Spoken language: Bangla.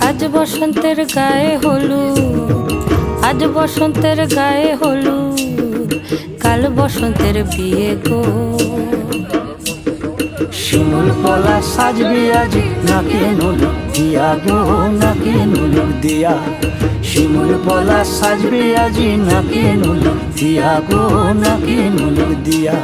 আজ বসন্তের গায়ে হলুদ, আজ বসন্তের গায়ে হলুদ, কাল বসন্তের বিয়ে গো। শিমুল পলা সাজবে আজি নাকে নুলুক দিয়া গো, নাকে নুলুক দিয়া। শিমুল পলা সাজবে আজি নাকে নুলুক দিয়া গো, নাকে নুলুক দিয়া।